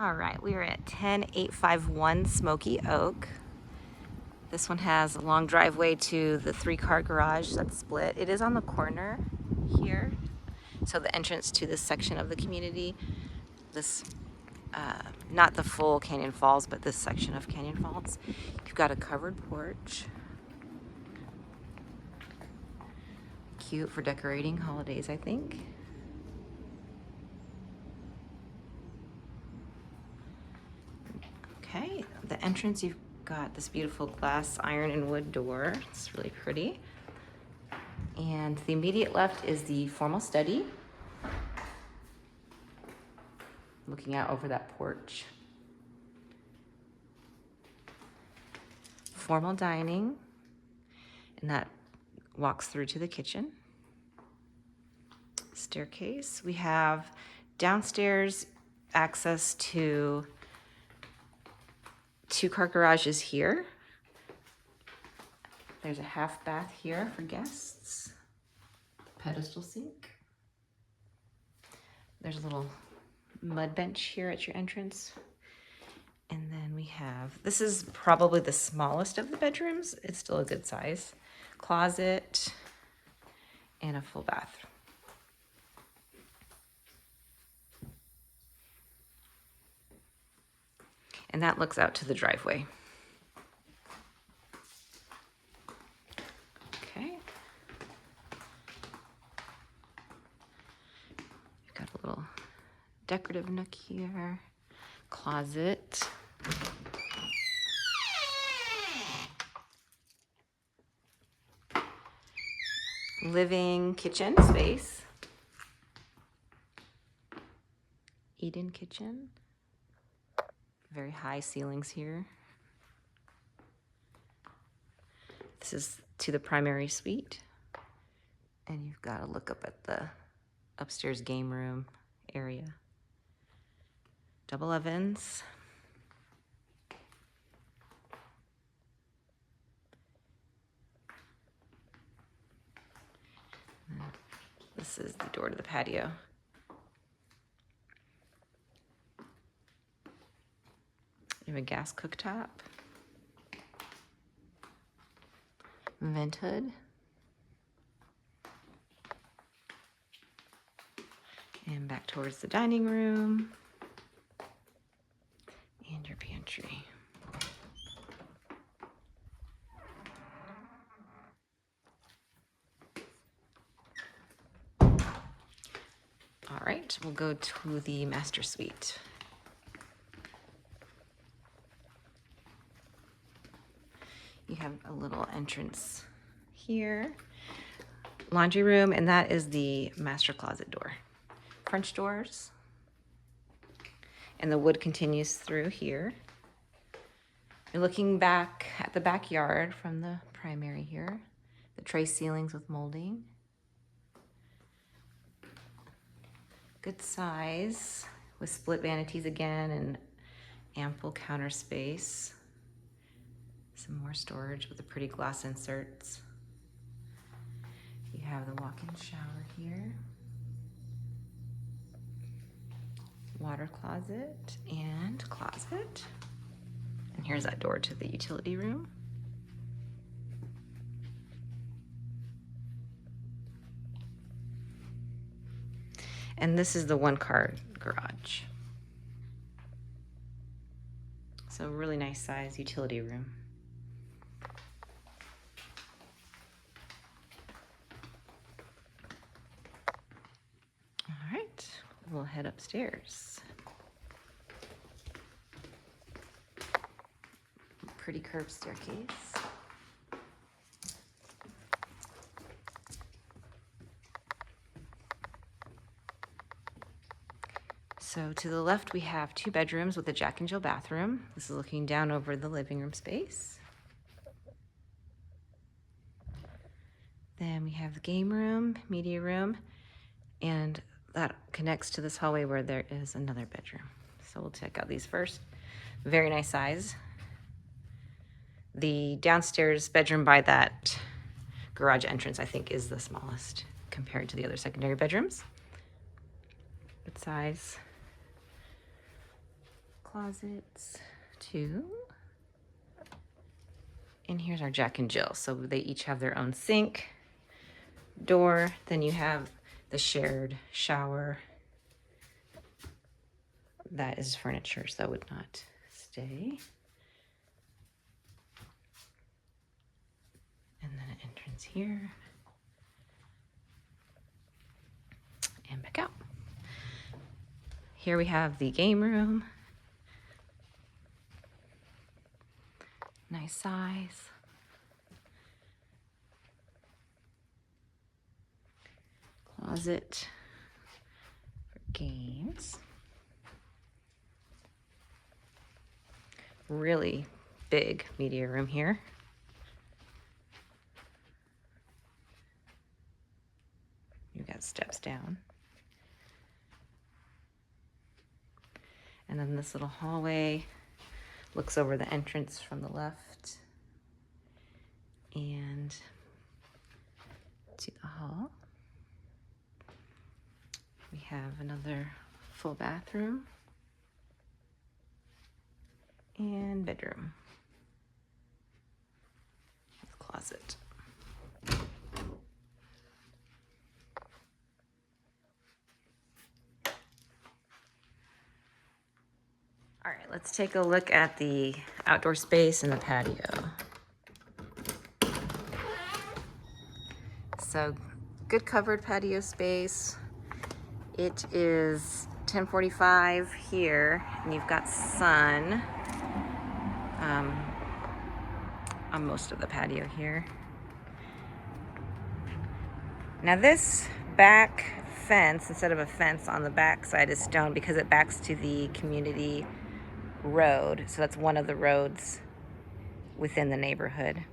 All right, we are at 10851 Smoky Oak. This one has a long driveway to the 3-car garage that's split. It is on the corner here. So the entrance to this section of the community, this, not the full Canyon Falls, but this section of Canyon Falls. You've got a covered porch. Cute for decorating holidays, I think. Okay, the entrance, you've got this beautiful glass iron and wood door. It's really pretty. And to the immediate left is the formal study, looking out over that porch. Formal dining, and that walks through to the kitchen. Staircase. We have downstairs access to 2-car garages here. There's a half bath here for guests. Pedestal sink. There's a little mud bench here at your entrance. And then we have, this is probably the smallest of the bedrooms. It's still a good size. Closet and a full bath. And that looks out to the driveway. Okay. You've got a little decorative nook here. Closet. Living kitchen space. Eat-in kitchen. Very high ceilings here. This is to the primary suite. And you've got to look up at the upstairs game room area. Double ovens. And this is the door to the patio. You have a gas cooktop. Vent hood. And back towards the dining room. And your pantry. All right, we'll go to the master suite. You have a little entrance here. Laundry room, and that is the master closet door. French doors. And the wood continues through here. You're looking back at the backyard from the primary here. The tray ceilings with molding. Good size with split vanities again and ample counter space. Some more storage with the pretty glass inserts. You have the walk-in shower here. Water closet and closet. And here's that door to the utility room. And this is the 1-car garage. So really nice size utility room. All right, we'll head upstairs. Pretty curved staircase. So to the left, we have 2 bedrooms with a Jack and Jill bathroom. This is looking down over the living room space. Then we have the game room, media room, and that connects to this hallway where there is another bedroom. So we'll check out these first. Very nice size. The downstairs bedroom by that garage entrance, I think, is the smallest compared to the other secondary bedrooms. Good size. closets too. And here's our Jack and Jill. So they each have their own sink, door. Then you have the shared shower. That is furniture, so that would not stay. And then an entrance here. And back out. Here we have the game room. Nice size. Closet for games. Really big media room here. You got steps down. And then this little hallway looks over the entrance from the left and to the hall. We have another full bathroom and bedroom with closet. All right, let's take a look at the outdoor space and the patio. So, good covered patio space. It is 10:45 here, and you've got sun on most of the patio here. Now this back fence, instead of a fence on the back side, is stone because it backs to the community road. So that's one of the roads within the neighborhood.